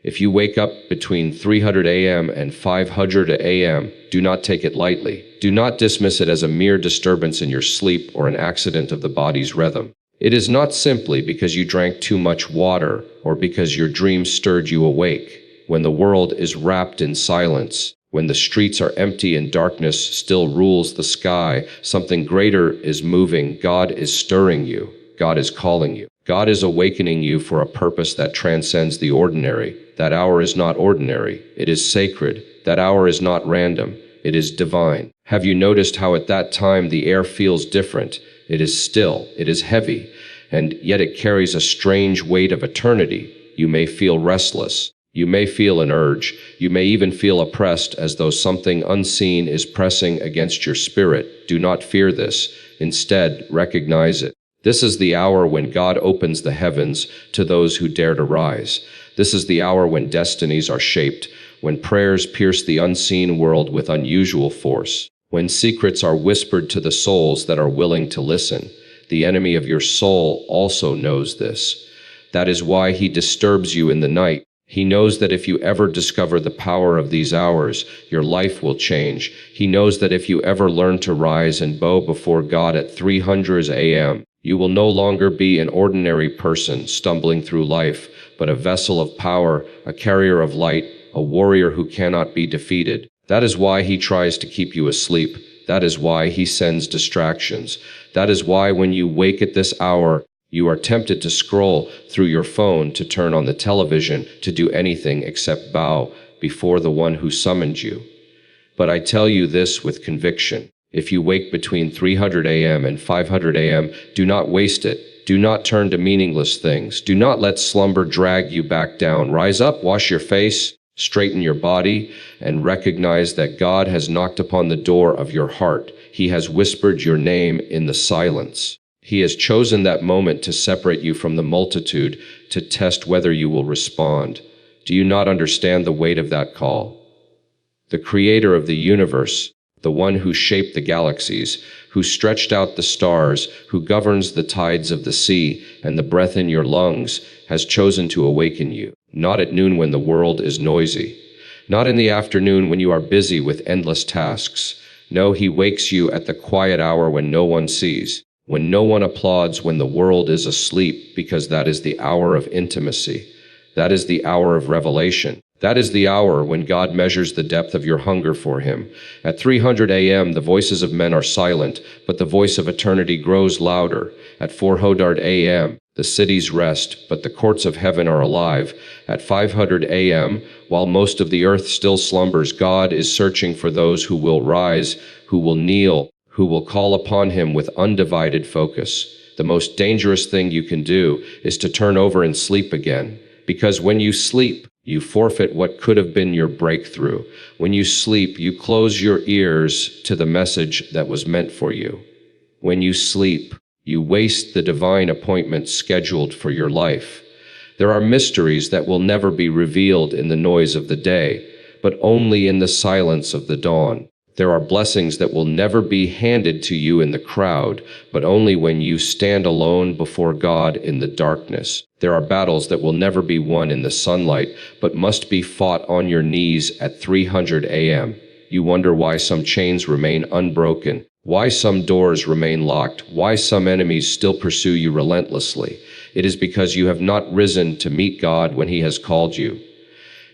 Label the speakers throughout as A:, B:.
A: If you wake up between 300 a.m. and 500 a.m., do not take it lightly. Do not dismiss it as a mere disturbance in your sleep or an accident of the body's rhythm. It is not simply because you drank too much water or because your dream stirred you awake. When the world is wrapped in silence, when the streets are empty and darkness still rules the sky, something greater is moving. God is stirring you. God is calling you. God is awakening you for a purpose that transcends the ordinary. That hour is not ordinary. It is sacred. That hour is not random. It is divine. Have you noticed how at that time the air feels different? It is still. It is heavy. And yet it carries a strange weight of eternity. You may feel restless. You may feel an urge. You may even feel oppressed as though something unseen is pressing against your spirit. Do not fear this. Instead, recognize it. This is the hour when God opens the heavens to those who dare to rise. This is the hour when destinies are shaped, when prayers pierce the unseen world with unusual force, when secrets are whispered to the souls that are willing to listen. The enemy of your soul also knows this. That is why he disturbs you in the night. He knows that if you ever discover the power of these hours, your life will change. He knows that if you ever learn to rise and bow before God at 300 a.m., you will no longer be an ordinary person stumbling through life, but a vessel of power, a carrier of light, a warrior who cannot be defeated. That is why he tries to keep you asleep. That is why he sends distractions. That is why when you wake at this hour, you are tempted to scroll through your phone, to turn on the television, to do anything except bow before the one who summoned you. But I tell you this with conviction. If you wake between 300 a.m. and 500 a.m., do not waste it. Do not turn to meaningless things. Do not let slumber drag you back down. Rise up, wash your face, straighten your body, and recognize that God has knocked upon the door of your heart. He has whispered your name in the silence. He has chosen that moment to separate you from the multitude, to test whether you will respond. Do you not understand the weight of that call? The creator of the universe, the one who shaped the galaxies, who stretched out the stars, who governs the tides of the sea and the breath in your lungs, has chosen to awaken you. Not at noon when the world is noisy. Not in the afternoon when you are busy with endless tasks. No, he wakes you at the quiet hour when no one sees, when no one applauds, when the world is asleep, because that is the hour of intimacy. That is the hour of revelation. That is the hour when God measures the depth of your hunger for him. At 300 a.m., the voices of men are silent, but the voice of eternity grows louder. At 400 a.m., the cities rest, but the courts of heaven are alive. At 500 a.m., while most of the earth still slumbers, God is searching for those who will rise, who will kneel, who will call upon him with undivided focus. The most dangerous thing you can do is to turn over and sleep again, because when you sleep, you forfeit what could have been your breakthrough. When you sleep, you close your ears to the message that was meant for you. When you sleep, you waste the divine appointment scheduled for your life. There are mysteries that will never be revealed in the noise of the day, but only in the silence of the dawn. There are blessings that will never be handed to you in the crowd, but only when you stand alone before God in the darkness. There are battles that will never be won in the sunlight, but must be fought on your knees at 300 a.m. You wonder why some chains remain unbroken, why some doors remain locked, why some enemies still pursue you relentlessly. It is because you have not risen to meet God when he has called you.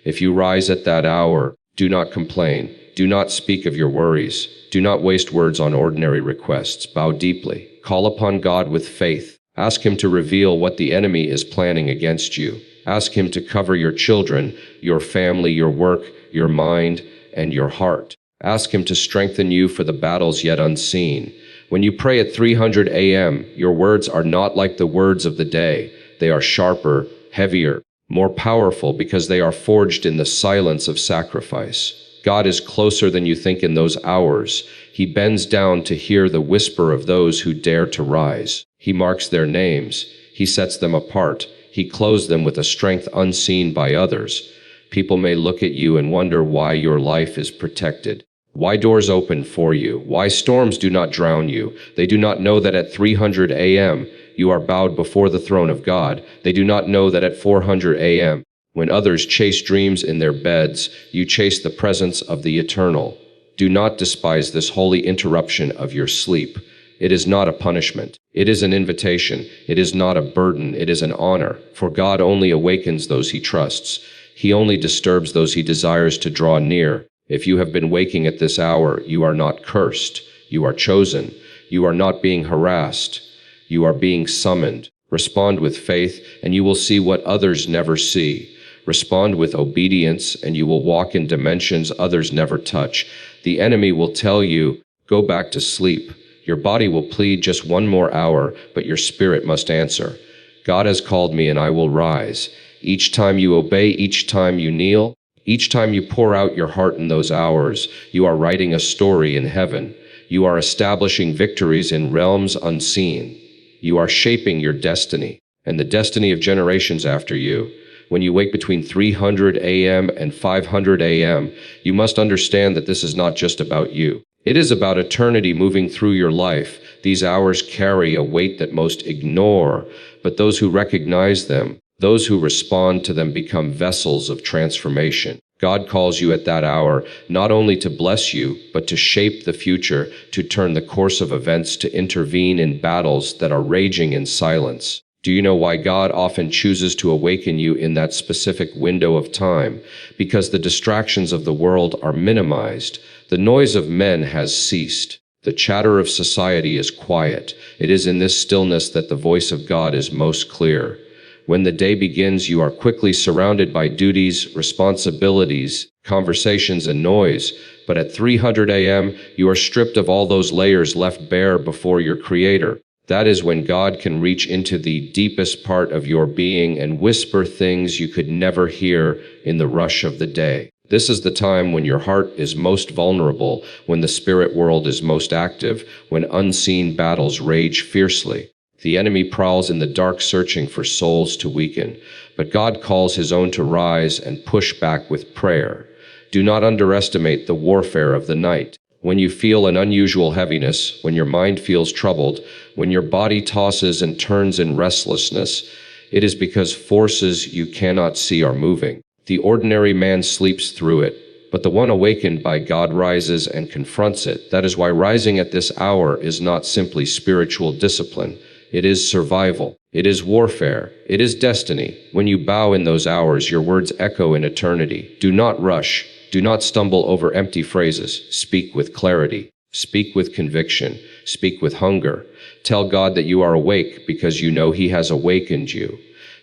A: If you rise at that hour, do not complain. Do not speak of your worries. Do not waste words on ordinary requests. Bow deeply. Call upon God with faith. Ask him to reveal what the enemy is planning against you. Ask him to cover your children, your family, your work, your mind, and your heart. Ask him to strengthen you for the battles yet unseen. When you pray at 300 a.m., your words are not like the words of the day. They are sharper, heavier, more powerful because they are forged in the silence of sacrifice. God is closer than you think in those hours. He bends down to hear the whisper of those who dare to rise. He marks their names. He sets them apart. He clothes them with a strength unseen by others. People may look at you and wonder why your life is protected, why doors open for you, why storms do not drown you. They do not know that at 300 a.m. you are bowed before the throne of God. They do not know that at 400 a.m. When others chase dreams in their beds, you chase the presence of the eternal. Do not despise this holy interruption of your sleep. It is not a punishment. It is an invitation. It is not a burden. It is an honor. For God only awakens those he trusts. He only disturbs those he desires to draw near. If you have been waking at this hour, you are not cursed. You are chosen. You are not being harassed. You are being summoned. Respond with faith, and you will see what others never see. Respond with obedience, and you will walk in dimensions others never touch. The enemy will tell you, go back to sleep. Your body will plead just one more hour, but your spirit must answer. God has called me, and I will rise. Each time you obey, each time you kneel, each time you pour out your heart in those hours, you are writing a story in heaven. You are establishing victories in realms unseen. You are shaping your destiny, and the destiny of generations after you. When you wake between 300 a.m. and 500 a.m., you must understand that this is not just about you. It is about eternity moving through your life. These hours carry a weight that most ignore, but those who recognize them, those who respond to them, become vessels of transformation. God calls you at that hour not only to bless you, but to shape the future, to turn the course of events, to intervene in battles that are raging in silence. Do you know why God often chooses to awaken you in that specific window of time? Because the distractions of the world are minimized. The noise of men has ceased. The chatter of society is quiet. It is in this stillness that the voice of God is most clear. When the day begins, you are quickly surrounded by duties, responsibilities, conversations, and noise. But at 300 a.m., you are stripped of all those layers, left bare before your Creator. That is when God can reach into the deepest part of your being and whisper things you could never hear in the rush of the day. This is the time when your heart is most vulnerable, when the spirit world is most active, when unseen battles rage fiercely. The enemy prowls in the dark searching for souls to weaken, but God calls his own to rise and push back with prayer. Do not underestimate the warfare of the night. When you feel an unusual heaviness, when your mind feels troubled, when your body tosses and turns in restlessness, it is because forces you cannot see are moving. The ordinary man sleeps through it, but the one awakened by God rises and confronts it. That is why rising at this hour is not simply spiritual discipline. It is survival. It is warfare. It is destiny. When you bow in those hours, your words echo in eternity. Do not rush. Do not stumble over empty phrases. Speak with clarity. Speak with conviction. Speak with hunger. Tell God that you are awake because you know He has awakened you.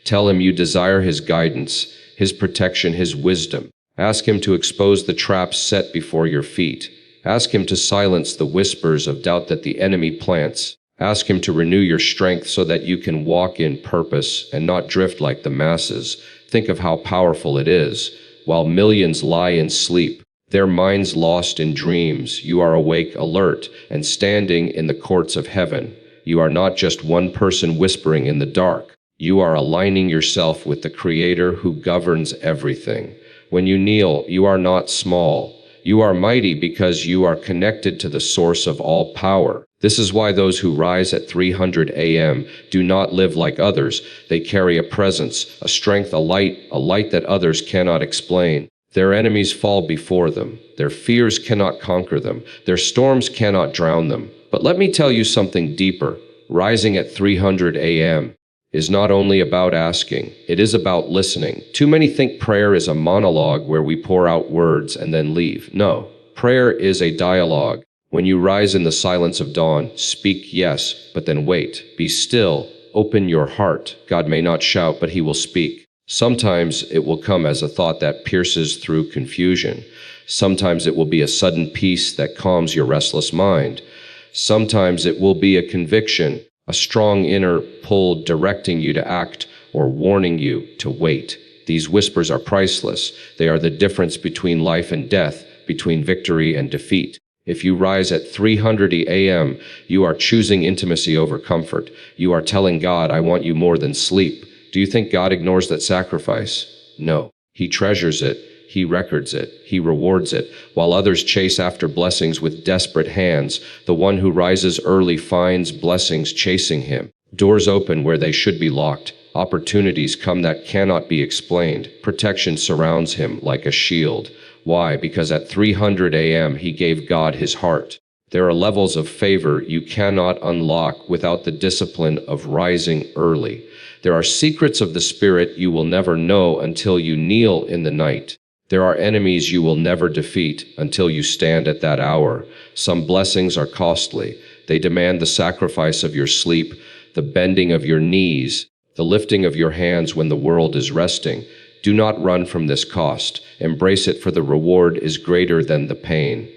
A: Tell Him you desire His guidance, His protection, His wisdom. Ask Him to expose the traps set before your feet. Ask Him to silence the whispers of doubt that the enemy plants. Ask Him to renew your strength so that you can walk in purpose and not drift like the masses. Think of how powerful it is. While millions lie in sleep, their minds lost in dreams, you are awake, alert, and standing in the courts of heaven. You are not just one person whispering in the dark. You are aligning yourself with the Creator who governs everything. When you kneel, you are not small. You are mighty because you are connected to the source of all power. This is why those who rise at 300 a.m. do not live like others. They carry a presence, a strength, a light that others cannot explain. Their enemies fall before them. Their fears cannot conquer them. Their storms cannot drown them. But let me tell you something deeper. Rising at 300 a.m. is not only about asking, it is about listening. Too many think prayer is a monologue where we pour out words and then leave. No, prayer is a dialogue. When you rise in the silence of dawn, speak yes, but then wait. Be still. Open your heart. God may not shout, but He will speak. Sometimes it will come as a thought that pierces through confusion. Sometimes it will be a sudden peace that calms your restless mind. Sometimes it will be a conviction, a strong inner pull directing you to act or warning you to wait. These whispers are priceless. They are the difference between life and death, between victory and defeat. If you rise at 300 a.m., you are choosing intimacy over comfort. You are telling God, I want you more than sleep. Do you think God ignores that sacrifice? No. He treasures it. He records it. He rewards it. While others chase after blessings with desperate hands, the one who rises early finds blessings chasing him. Doors open where they should be locked. Opportunities come that cannot be explained. Protection surrounds him like a shield. Why? Because at 300 a.m. he gave God his heart. There are levels of favor you cannot unlock without the discipline of rising early. There are secrets of the Spirit you will never know until you kneel in the night. There are enemies you will never defeat until you stand at that hour. Some blessings are costly. They demand the sacrifice of your sleep, the bending of your knees, the lifting of your hands when the world is resting. Do not run from this cost. Embrace it, for the reward is greater than the pain.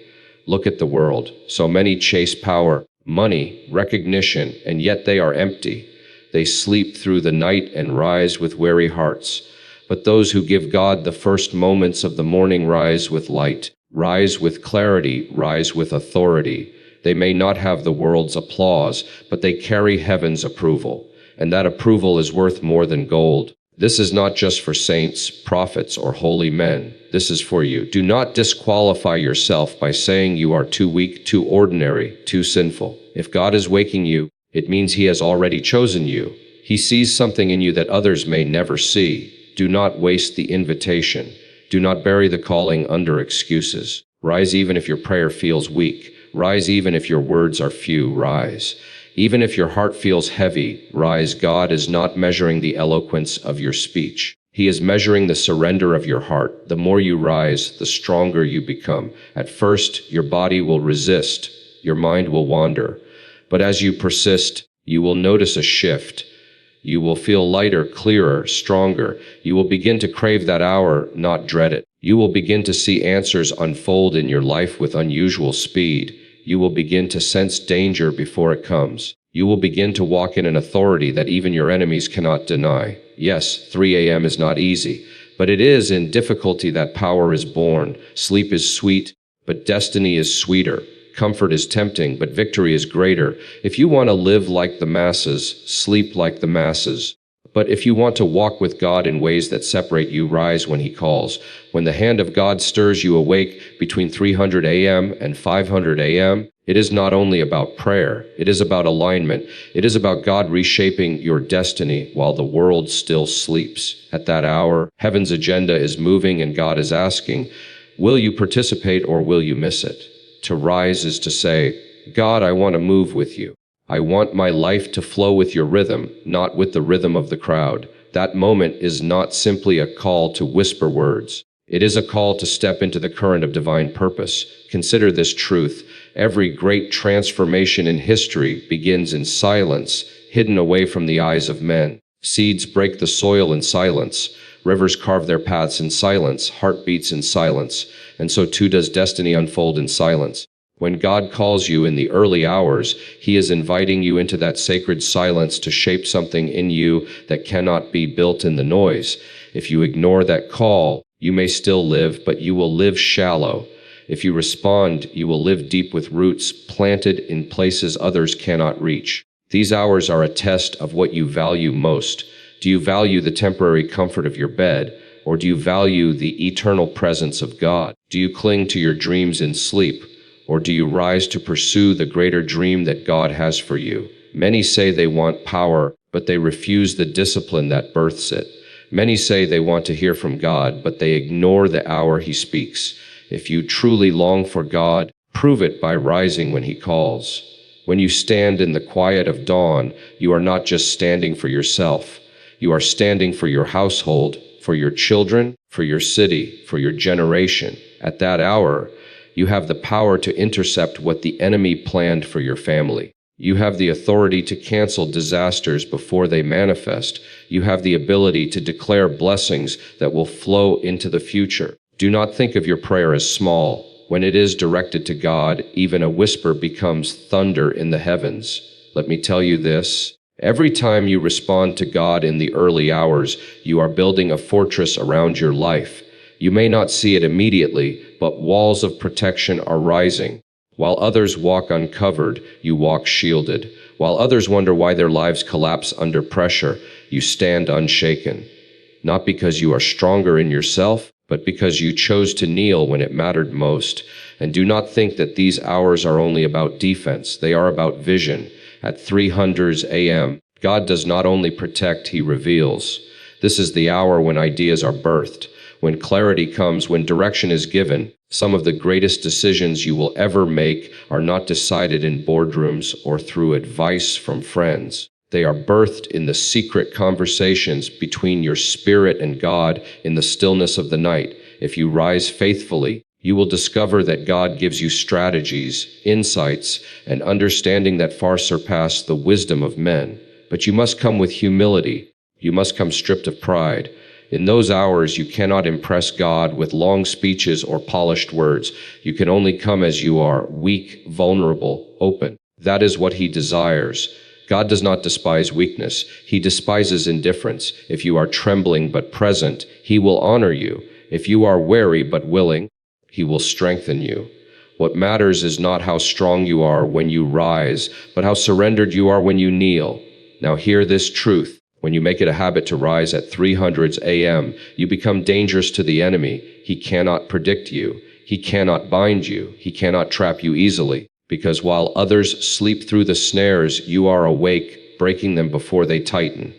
A: Look at the world. So many chase power, money, recognition, and yet they are empty. They sleep through the night and rise with weary hearts. But those who give God the first moments of the morning rise with light, rise with clarity, rise with authority. They may not have the world's applause, but they carry heaven's approval. And that approval is worth more than gold. This is not just for saints, prophets, or holy men. This is for you. Do not disqualify yourself by saying you are too weak, too ordinary, too sinful. If God is waking you, it means He has already chosen you. He sees something in you that others may never see. Do not waste the invitation. Do not bury the calling under excuses. Rise even if your prayer feels weak. Rise even if your words are few. Rise. Even if your heart feels heavy, rise. God is not measuring the eloquence of your speech. He is measuring the surrender of your heart. The more you rise, the stronger you become. At first, your body will resist. Your mind will wander. But as you persist, you will notice a shift. You will feel lighter, clearer, stronger. You will begin to crave that hour, not dread it. You will begin to see answers unfold in your life with unusual speed. You will begin to sense danger before it comes. You will begin to walk in an authority that even your enemies cannot deny. Yes, 3 a.m. is not easy, but it is in difficulty that power is born. Sleep is sweet, but destiny is sweeter. Comfort is tempting, but victory is greater. If you want to live like the masses, sleep like the masses. But if you want to walk with God in ways that separate you, rise when He calls. When the hand of God stirs you awake between 300 a.m. and 500 a.m., it is not only about prayer. It is about alignment. It is about God reshaping your destiny while the world still sleeps. At that hour, heaven's agenda is moving and God is asking, will you participate or will you miss it? To rise is to say, God, I want to move with you. I want my life to flow with your rhythm, not with the rhythm of the crowd. That moment is not simply a call to whisper words. It is a call to step into the current of divine purpose. Consider this truth. Every great transformation in history begins in silence, hidden away from the eyes of men. Seeds break the soil in silence. Rivers carve their paths in silence. Heart beats in silence. And so too does destiny unfold in silence. When God calls you in the early hours, He is inviting you into that sacred silence to shape something in you that cannot be built in the noise. If you ignore that call, you may still live, but you will live shallow. If you respond, you will live deep with roots planted in places others cannot reach. These hours are a test of what you value most. Do you value the temporary comfort of your bed, or do you value the eternal presence of God? Do you cling to your dreams in sleep, or do you rise to pursue the greater dream that God has for you? Many say they want power, but they refuse the discipline that births it. Many say they want to hear from God, but they ignore the hour He speaks. If you truly long for God, prove it by rising when He calls. When you stand in the quiet of dawn, you are not just standing for yourself. You are standing for your household, for your children, for your city, for your generation. At that hour, you have the power to intercept what the enemy planned for your family. You have the authority to cancel disasters before they manifest. You have the ability to declare blessings that will flow into the future. Do not think of your prayer as small. When it is directed to God, even a whisper becomes thunder in the heavens. Let me tell you this. Every time you respond to God in the early hours, you are building a fortress around your life. You may not see it immediately, but walls of protection are rising. While others walk uncovered, you walk shielded. While others wonder why their lives collapse under pressure, you stand unshaken. Not because you are stronger in yourself, but because you chose to kneel when it mattered most. And do not think that these hours are only about defense. They are about vision. At 300 a.m., God does not only protect, He reveals. This is the hour when ideas are birthed, when clarity comes, when direction is given. Some of the greatest decisions you will ever make are not decided in boardrooms or through advice from friends. They are birthed in the secret conversations between your spirit and God in the stillness of the night. If you rise faithfully, you will discover that God gives you strategies, insights, and understanding that far surpass the wisdom of men. But you must come with humility. You must come stripped of pride. In those hours, you cannot impress God with long speeches or polished words. You can only come as you are, weak, vulnerable, open. That is what He desires. God does not despise weakness. He despises indifference. If you are trembling but present, He will honor you. If you are wary but willing, He will strengthen you. What matters is not how strong you are when you rise, but how surrendered you are when you kneel. Now hear this truth. When you make it a habit to rise at 300 a.m., you become dangerous to the enemy. He cannot predict you. He cannot bind you. He cannot trap you easily. Because while others sleep through the snares, you are awake, breaking them before they tighten.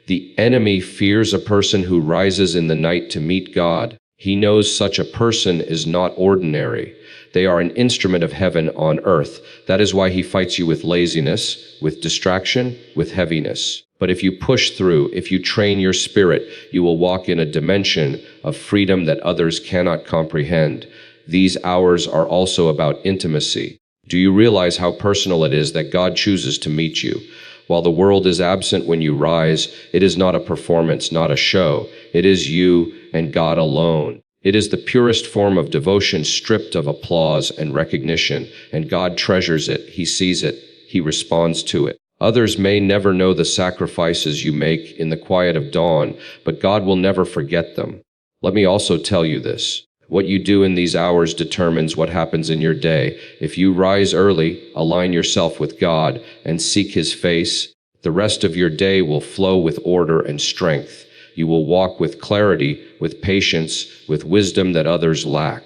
A: The enemy fears a person who rises in the night to meet God. He knows such a person is not ordinary. They are an instrument of heaven on earth. That is why he fights you with laziness, with distraction, with heaviness. But if you push through, if you train your spirit, you will walk in a dimension of freedom that others cannot comprehend. These hours are also about intimacy. Do you realize how personal it is that God chooses to meet you? While the world is absent when you rise, it is not a performance, not a show. It is you and God alone. It is the purest form of devotion stripped of applause and recognition, and God treasures it. He sees it. He responds to it. Others may never know the sacrifices you make in the quiet of dawn, but God will never forget them. Let me also tell you this. What you do in these hours determines what happens in your day. If you rise early, align yourself with God, and seek His face, the rest of your day will flow with order and strength. You will walk with clarity, with patience, with wisdom that others lack.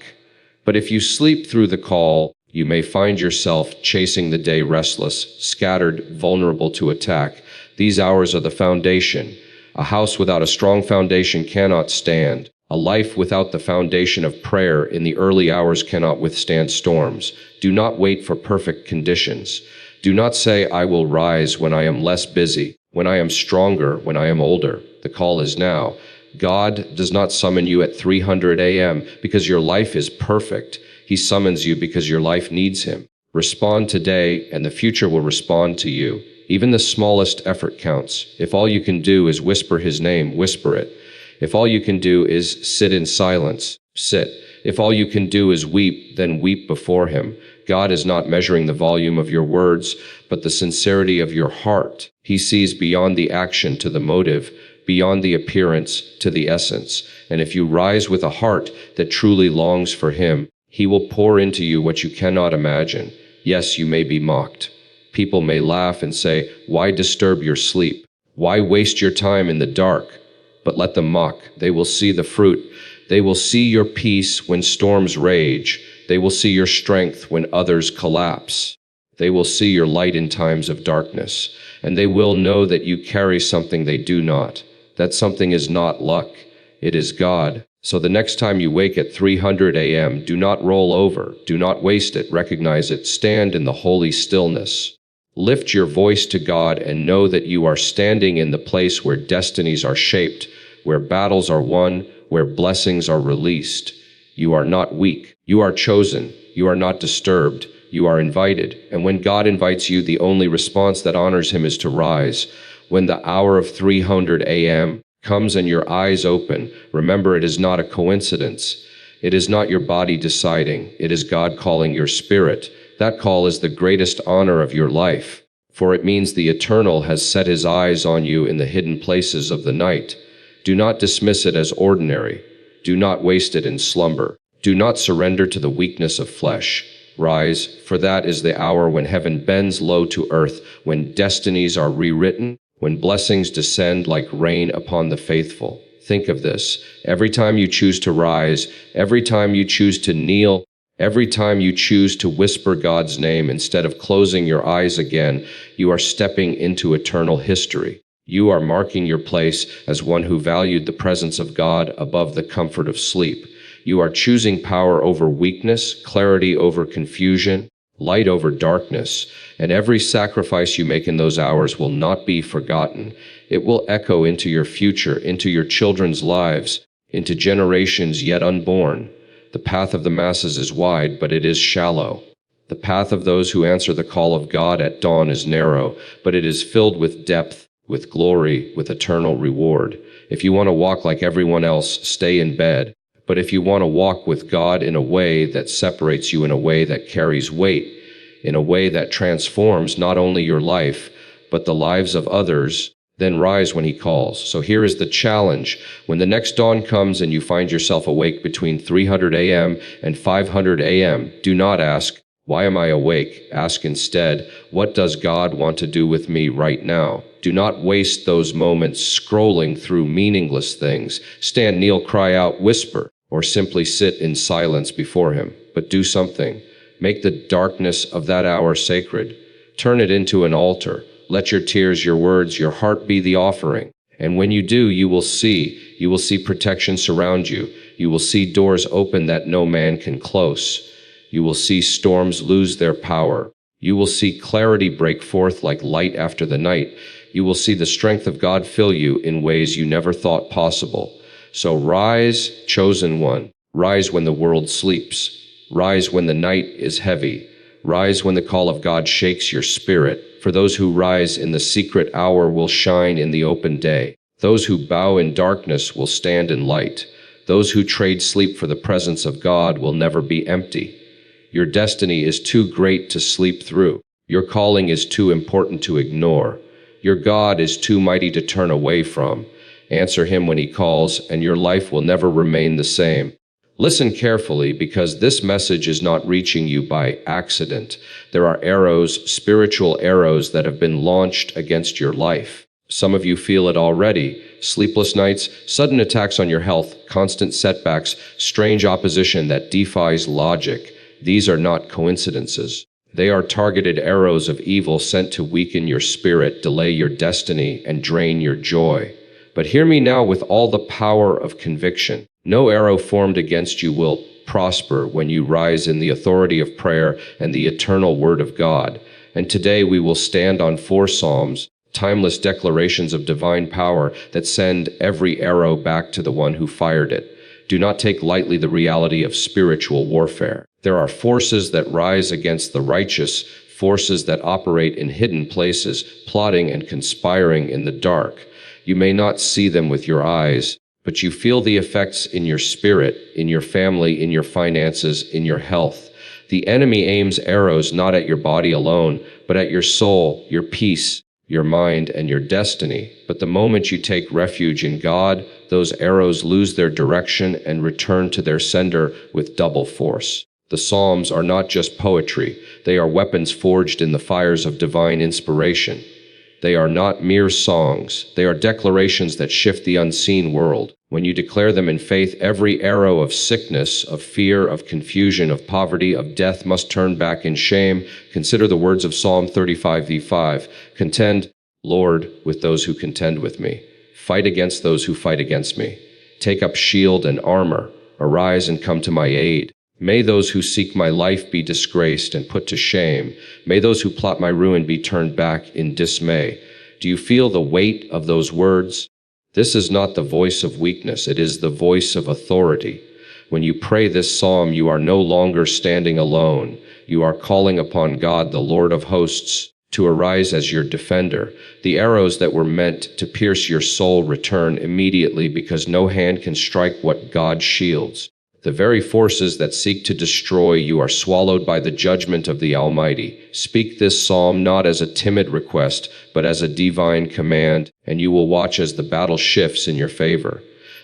A: But if you sleep through the call, you may find yourself chasing the day restless, scattered, vulnerable to attack. These hours are the foundation. A house without a strong foundation cannot stand. A life without the foundation of prayer in the early hours cannot withstand storms. Do not wait for perfect conditions. Do not say, I will rise when I am less busy, when I am stronger, when I am older. The call is now. God does not summon you at 300 a.m. because your life is perfect. He summons you because your life needs Him. Respond today, and the future will respond to you. Even the smallest effort counts. If all you can do is whisper His name, whisper it. If all you can do is sit in silence, sit. If all you can do is weep, then weep before Him. God is not measuring the volume of your words, but the sincerity of your heart. He sees beyond the action to the motive, beyond the appearance to the essence. And if you rise with a heart that truly longs for Him, He will pour into you what you cannot imagine. Yes, you may be mocked. People may laugh and say, why disturb your sleep? Why waste your time in the dark? But let them mock. They will see the fruit. They will see your peace when storms rage. They will see your strength when others collapse. They will see your light in times of darkness. And they will know that you carry something they do not. That something is not luck. It is God. So the next time you wake at 300 a.m., do not roll over. Do not waste it. Recognize it. Stand in the holy stillness. Lift your voice to God and know that you are standing in the place where destinies are shaped, where battles are won, where blessings are released. You are not weak. You are chosen. You are not disturbed. You are invited. And when God invites you, the only response that honors Him is to rise. When the hour of 300 a.m. comes and your eyes open, remember it is not a coincidence. It is not your body deciding. It is God calling your spirit. That call is the greatest honor of your life, for it means the Eternal has set His eyes on you in the hidden places of the night. Do not dismiss it as ordinary. Do not waste it in slumber. Do not surrender to the weakness of flesh. Rise, for that is the hour when heaven bends low to earth, when destinies are rewritten, when blessings descend like rain upon the faithful. Think of this. Every time you choose to rise, every time you choose to kneel, Every time you choose to whisper God's name instead of closing your eyes again, you are stepping into eternal history. You are marking your place as one who valued the presence of God above the comfort of sleep. You are choosing power over weakness, clarity over confusion, light over darkness, and every sacrifice you make in those hours will not be forgotten. It will echo into your future, into your children's lives, into generations yet unborn. The path of the masses is wide, but it is shallow. The path of those who answer the call of God at dawn is narrow, but it is filled with depth, with glory, with eternal reward. If you want to walk like everyone else, stay in bed. But if you want to walk with God in a way that separates you, in a way that carries weight, in a way that transforms not only your life, but the lives of others, then rise when he calls. So here is the challenge. When the next dawn comes and you find yourself awake between 300 a.m. and 500 a.m., do not ask, "Why am I awake?" Ask instead, "What does God want to do with me right now?" Do not waste those moments scrolling through meaningless things. Stand, kneel, cry out, whisper, or simply sit in silence before him. But do something. Make the darkness of that hour sacred. Turn it into an altar. Let your tears, your words, your heart be the offering. And when you do, you will see protection surround you. You will see doors open that no man can close. You will see storms lose their power. You will see clarity break forth like light after the night. You will see the strength of God fill you in ways you never thought possible. So rise, chosen one. Rise when the world sleeps. Rise when the night is heavy. Rise when the call of God shakes your spirit. For those who rise in the secret hour will shine in the open day. Those who bow in darkness will stand in light. Those who trade sleep for the presence of God will never be empty. Your destiny is too great to sleep through. Your calling is too important to ignore. Your God is too mighty to turn away from. Answer him when he calls, and your life will never remain the same. Listen carefully, because this message is not reaching you by accident. There are arrows, spiritual arrows, that have been launched against your life. Some of you feel it already. Sleepless nights, sudden attacks on your health, constant setbacks, strange opposition that defies logic. These are not coincidences. They are targeted arrows of evil sent to weaken your spirit, delay your destiny, and drain your joy. But hear me now with all the power of conviction. No arrow formed against you will prosper when you rise in the authority of prayer and the eternal Word of God. And today we will stand on 4 Psalms, timeless declarations of divine power that send every arrow back to the one who fired it. Do not take lightly the reality of spiritual warfare. There are forces that rise against the righteous, forces that operate in hidden places, plotting and conspiring in the dark. You may not see them with your eyes, but you feel the effects in your spirit, in your family, in your finances, in your health. The enemy aims arrows not at your body alone, but at your soul, your peace, your mind, and your destiny. But the moment you take refuge in God, those arrows lose their direction and return to their sender with double force. The Psalms are not just poetry. They are weapons forged in the fires of divine inspiration. They are not mere songs. They are declarations that shift the unseen world. When you declare them in faith, every arrow of sickness, of fear, of confusion, of poverty, of death must turn back in shame. Consider the words of Psalm 35:5. Contend, Lord, with those who contend with me. Fight against those who fight against me. Take up shield and armor. Arise and come to my aid. May those who seek my life be disgraced and put to shame. May those who plot my ruin be turned back in dismay. Do you feel the weight of those words? This is not the voice of weakness. It is the voice of authority. When you pray this psalm, you are no longer standing alone. You are calling upon God, the Lord of hosts, to arise as your defender. The arrows that were meant to pierce your soul return immediately, because no hand can strike what God shields. The very forces that seek to destroy you are swallowed by the judgment of the Almighty. Speak this psalm not as a timid request, but as a divine command, and you will watch as the battle shifts in your favor.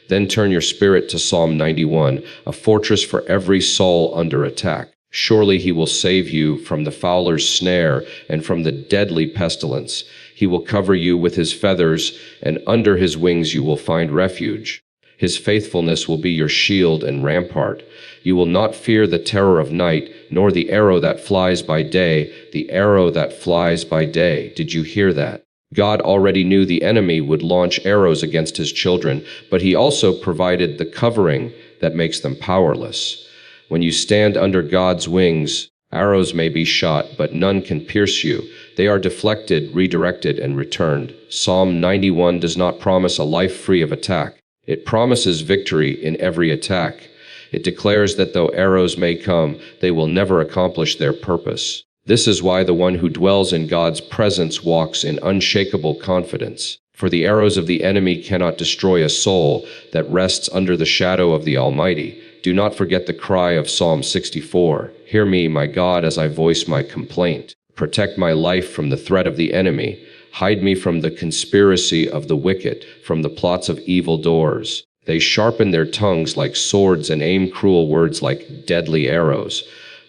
A: Then turn your spirit to Psalm 91, a fortress for every soul under attack. Surely he will save you from the fowler's snare and from the deadly pestilence. He will cover you with his feathers, and under his wings you will find refuge. His faithfulness will be your shield and rampart. You will not fear the terror of night, nor the arrow that flies by day, the arrow that flies by day. Did you hear that? God already knew the enemy would launch arrows against his children, but he also provided the covering that makes them powerless. When you stand under God's wings, arrows may be shot, but none can pierce you. They are deflected, redirected, and returned. Psalm 91 does not promise a life free of attack. It promises victory in every attack. It declares that though arrows may come, they will never accomplish their purpose. This is why the one who dwells in God's presence walks in unshakable confidence. For the arrows of the enemy cannot destroy a soul that rests under the shadow of the Almighty. Do not forget the cry of Psalm 64. Hear me, my God, as I voice my complaint. Protect my life from the threat of the enemy. Hide me from the conspiracy of the wicked, from the plots of evildoers. They sharpen their tongues like swords and aim cruel words like deadly arrows.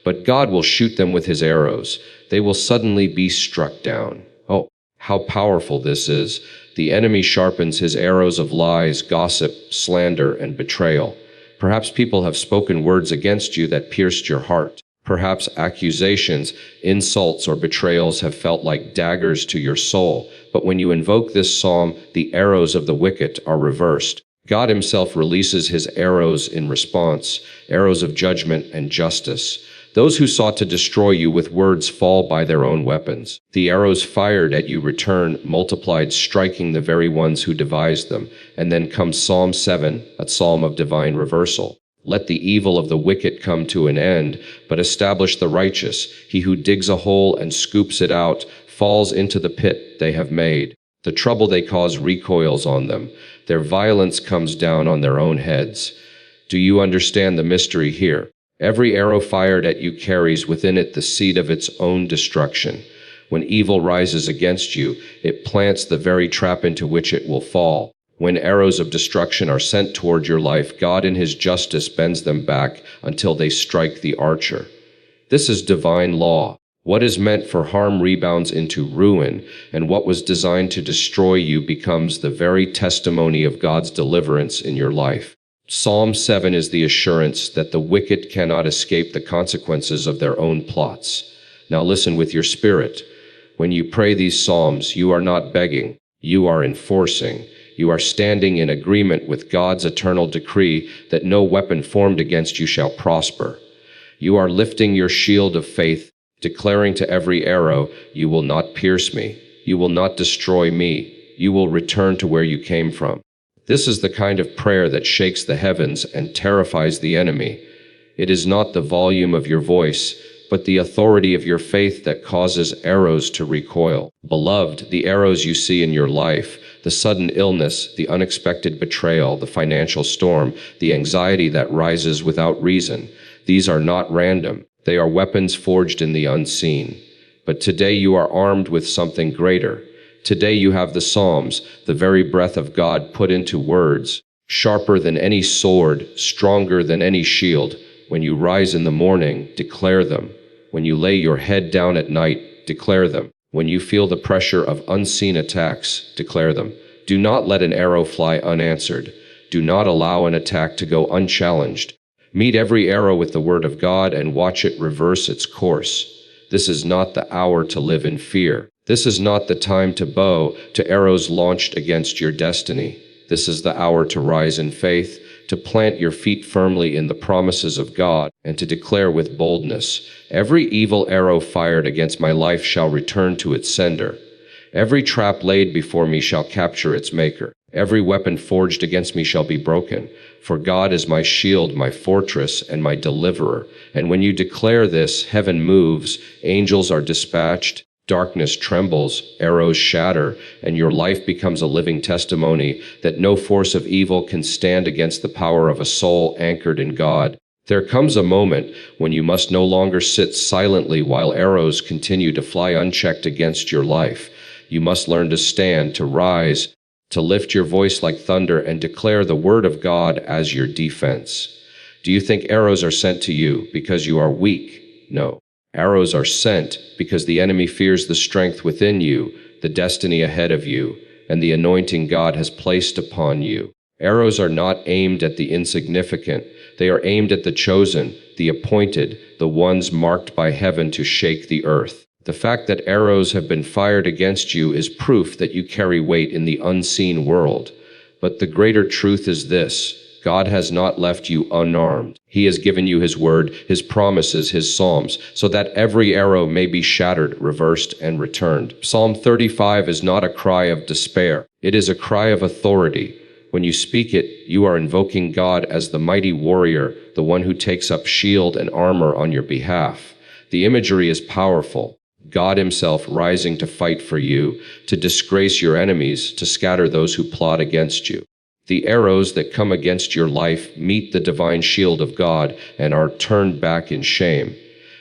A: But God will shoot them with his arrows. They will suddenly be struck down. Oh, how powerful this is. The enemy sharpens his arrows of lies, gossip, slander, and betrayal. Perhaps people have spoken words against you that pierced your heart. Perhaps accusations, insults, or betrayals have felt like daggers to your soul. But when you invoke this psalm, the arrows of the wicked are reversed. God himself releases his arrows in response, arrows of judgment and justice. Those who sought to destroy you with words fall by their own weapons. The arrows fired at you return, multiplied, striking the very ones who devised them. And then comes Psalm 7, a psalm of divine reversal. Let the evil of the wicked come to an end, but establish the righteous. He who digs a hole and scoops it out falls into the pit they have made. The trouble they cause recoils on them. Their violence comes down on their own heads. Do you understand the mystery here? Every arrow fired at you carries within it the seed of its own destruction. When evil rises against you, it plants the very trap into which it will fall. When arrows of destruction are sent toward your life, God in his justice bends them back until they strike the archer. This is divine law. What is meant for harm rebounds into ruin, and what was designed to destroy you becomes the very testimony of God's deliverance in your life. Psalm 7 is the assurance that the wicked cannot escape the consequences of their own plots. Now listen with your spirit. When you pray these psalms, you are not begging, you are enforcing. You are standing in agreement with God's eternal decree that no weapon formed against you shall prosper. You are lifting your shield of faith, declaring to every arrow, you will not pierce me, you will not destroy me, you will return to where you came from. This is the kind of prayer that shakes the heavens and terrifies the enemy. It is not the volume of your voice, but the authority of your faith that causes arrows to recoil. Beloved, the arrows you see in your life, the sudden illness, the unexpected betrayal, the financial storm, the anxiety that rises without reason, these are not random. They are weapons forged in the unseen. But today you are armed with something greater. Today you have the Psalms, the very breath of God put into words, sharper than any sword, stronger than any shield. When you rise in the morning, declare them. When you lay your head down at night, declare them. When you feel the pressure of unseen attacks, declare them. Do not let an arrow fly unanswered. Do not allow an attack to go unchallenged. Meet every arrow with the word of God and watch it reverse its course. This is not the hour to live in fear. This is not the time to bow to arrows launched against your destiny. This is the hour to rise in faith, to plant your feet firmly in the promises of God, and to declare with boldness, every evil arrow fired against my life shall return to its sender. Every trap laid before me shall capture its maker. Every weapon forged against me shall be broken. For God is my shield, my fortress, and my deliverer. And when you declare this, heaven moves, angels are dispatched, darkness trembles, arrows shatter, and your life becomes a living testimony that no force of evil can stand against the power of a soul anchored in God. There comes a moment when you must no longer sit silently while arrows continue to fly unchecked against your life. You must learn to stand, to rise, to lift your voice like thunder and declare the word of God as your defense. Do you think arrows are sent to you because you are weak? No. Arrows are sent because the enemy fears the strength within you, the destiny ahead of you, and the anointing God has placed upon you. Arrows are not aimed at the insignificant. They are aimed at the chosen, the appointed, the ones marked by heaven to shake the earth. The fact that arrows have been fired against you is proof that you carry weight in the unseen world. But the greater truth is this: God has not left you unarmed. He has given you His word, His promises, His psalms, so that every arrow may be shattered, reversed, and returned. Psalm 35 is not a cry of despair. It is a cry of authority. When you speak it, you are invoking God as the mighty warrior, the one who takes up shield and armor on your behalf. The imagery is powerful. God Himself rising to fight for you, to disgrace your enemies, to scatter those who plot against you. The arrows that come against your life meet the divine shield of God and are turned back in shame.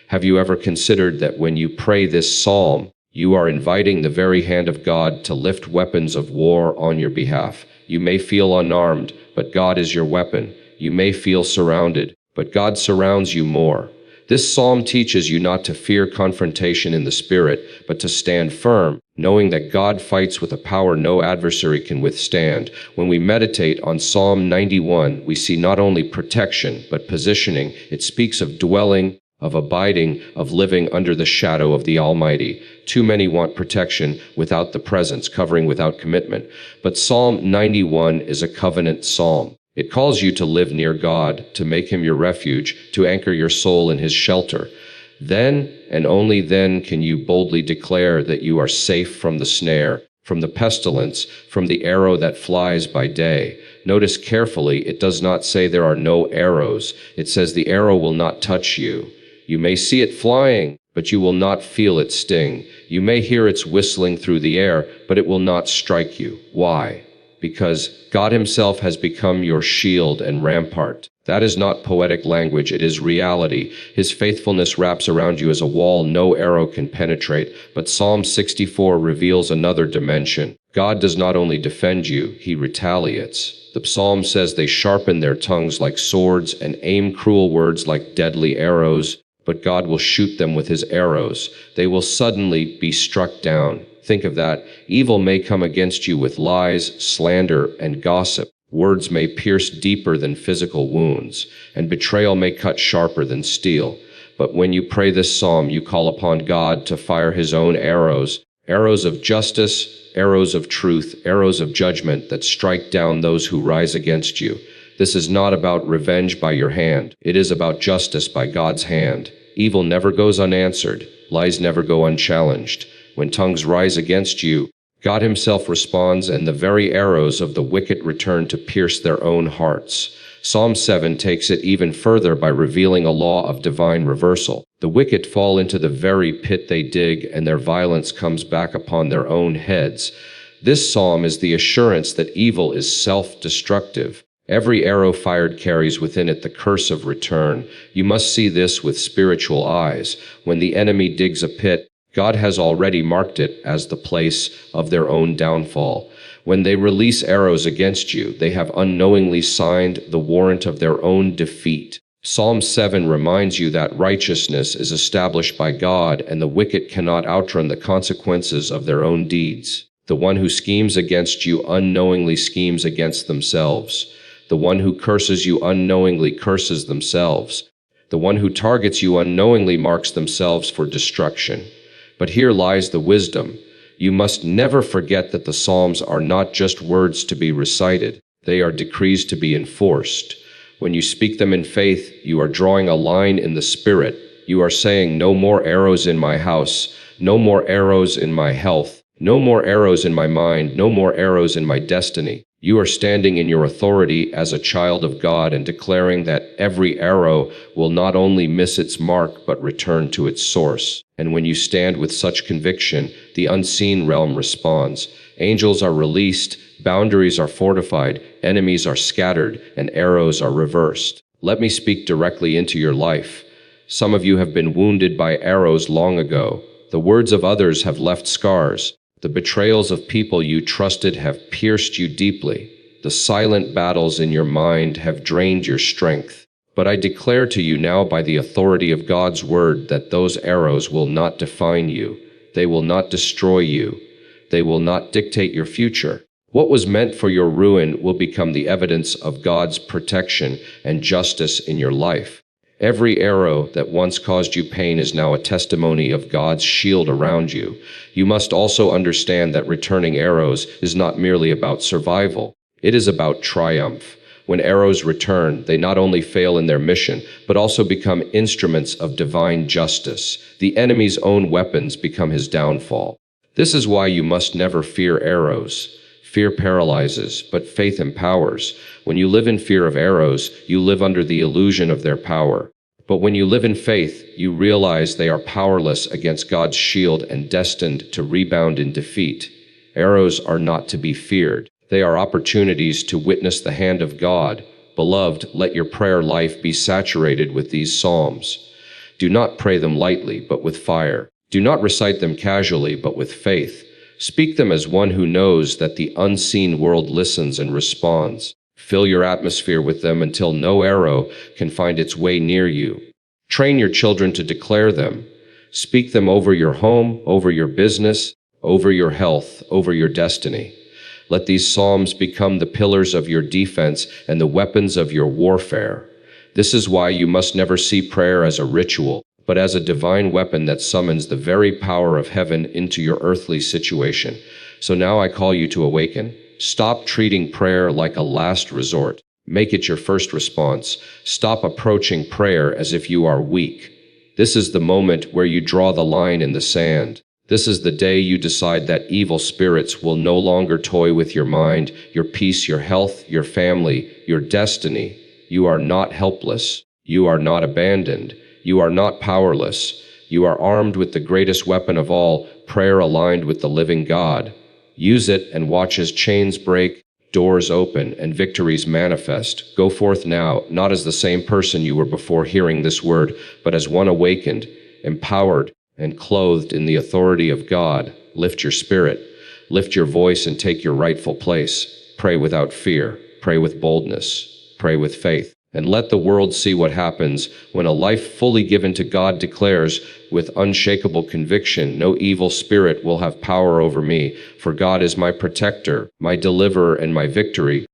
A: Have you ever considered that when you pray this psalm, you are inviting the very hand of God to lift weapons of war on your behalf? You may feel unarmed, but God is your weapon. You may feel surrounded, but God surrounds you more. This psalm teaches you not to fear confrontation in the spirit, but to stand firm, knowing that God fights with a power no adversary can withstand. When we meditate on Psalm 91, we see not only protection, but positioning. It speaks of dwelling, of abiding, of living under the shadow of the Almighty. Too many want protection without the presence, covering without commitment. But Psalm 91 is a covenant psalm. It calls you to live near God, to make Him your refuge, to anchor your soul in His shelter. Then, and only then, can you boldly declare that you are safe from the snare, from the pestilence, from the arrow that flies by day. Notice carefully, it does not say there are no arrows. It says the arrow will not touch you. You may see it flying, but you will not feel its sting. You may hear its whistling through the air, but it will not strike you. Why? Because God Himself has become your shield and rampart. That is not poetic language, it is reality. His faithfulness wraps around you as a wall no arrow can penetrate. But Psalm 64 reveals another dimension. God does not only defend you, He retaliates. The psalm says they sharpen their tongues like swords and aim cruel words like deadly arrows. But God will shoot them with His arrows. They will suddenly be struck down. Think of that. Evil may come against you with lies, slander, and gossip. Words may pierce deeper than physical wounds, and betrayal may cut sharper than steel. But when you pray this psalm, you call upon God to fire His own arrows, arrows of justice, arrows of truth, arrows of judgment that strike down those who rise against you. This is not about revenge by your hand. It is about justice by God's hand. Evil never goes unanswered. Lies never go unchallenged. When tongues rise against you, God Himself responds, and the very arrows of the wicked return to pierce their own hearts. Psalm 7 takes it even further by revealing a law of divine reversal. The wicked fall into the very pit they dig, and their violence comes back upon their own heads. This psalm is the assurance that evil is self-destructive. Every arrow fired carries within it the curse of return. You must see this with spiritual eyes. When the enemy digs a pit, God has already marked it as the place of their own downfall. When they release arrows against you, they have unknowingly signed the warrant of their own defeat. Psalm 7 reminds you that righteousness is established by God, and the wicked cannot outrun the consequences of their own deeds. The one who schemes against you unknowingly schemes against themselves. The one who curses you unknowingly curses themselves. The one who targets you unknowingly marks themselves for destruction. But here lies the wisdom. You must never forget that the Psalms are not just words to be recited. They are decrees to be enforced. When you speak them in faith, you are drawing a line in the Spirit. You are saying, no more arrows in my house, no more arrows in my health, no more arrows in my mind, no more arrows in my destiny. You are standing in your authority as a child of God and declaring that every arrow will not only miss its mark, but return to its source. And when you stand with such conviction, the unseen realm responds. Angels are released, boundaries are fortified, enemies are scattered, and arrows are reversed. Let me speak directly into your life. Some of you have been wounded by arrows long ago. The words of others have left scars. The betrayals of people you trusted have pierced you deeply. The silent battles in your mind have drained your strength. But I declare to you now by the authority of God's word that those arrows will not define you. They will not destroy you. They will not dictate your future. What was meant for your ruin will become the evidence of God's protection and justice in your life. Every arrow that once caused you pain is now a testimony of God's shield around you. You must also understand that returning arrows is not merely about survival. It is about triumph. When arrows return, they not only fail in their mission, but also become instruments of divine justice. The enemy's own weapons become his downfall. This is why you must never fear arrows. Fear paralyzes, but faith empowers. When you live in fear of arrows, you live under the illusion of their power. But when you live in faith, you realize they are powerless against God's shield and destined to rebound in defeat. Arrows are not to be feared. They are opportunities to witness the hand of God. Beloved, let your prayer life be saturated with these psalms. Do not pray them lightly, but with fire. Do not recite them casually, but with faith. Speak them as one who knows that the unseen world listens and responds. Fill your atmosphere with them until no arrow can find its way near you. Train your children to declare them. Speak them over your home, over your business, over your health, over your destiny. Let these psalms become the pillars of your defense and the weapons of your warfare. This is why you must never see prayer as a ritual, but as a divine weapon that summons the very power of heaven into your earthly situation. So now I call you to awaken. Stop treating prayer like a last resort. Make it your first response. Stop approaching prayer as if you are weak. This is the moment where you draw the line in the sand. This is the day you decide that evil spirits will no longer toy with your mind, your peace, your health, your family, your destiny. You are not helpless. You are not abandoned. You are not powerless. You are armed with the greatest weapon of all, prayer aligned with the living God. Use it and watch as chains break, doors open, and victories manifest. Go forth now, not as the same person you were before hearing this word, but as one awakened, empowered, and clothed in the authority of God. Lift your spirit, lift your voice, and take your rightful place. Pray without fear, pray with boldness, pray with faith. And let the world see what happens when a life fully given to God declares with unshakable conviction, no evil spirit will have power over me, for God is my protector, my deliverer, and my victory.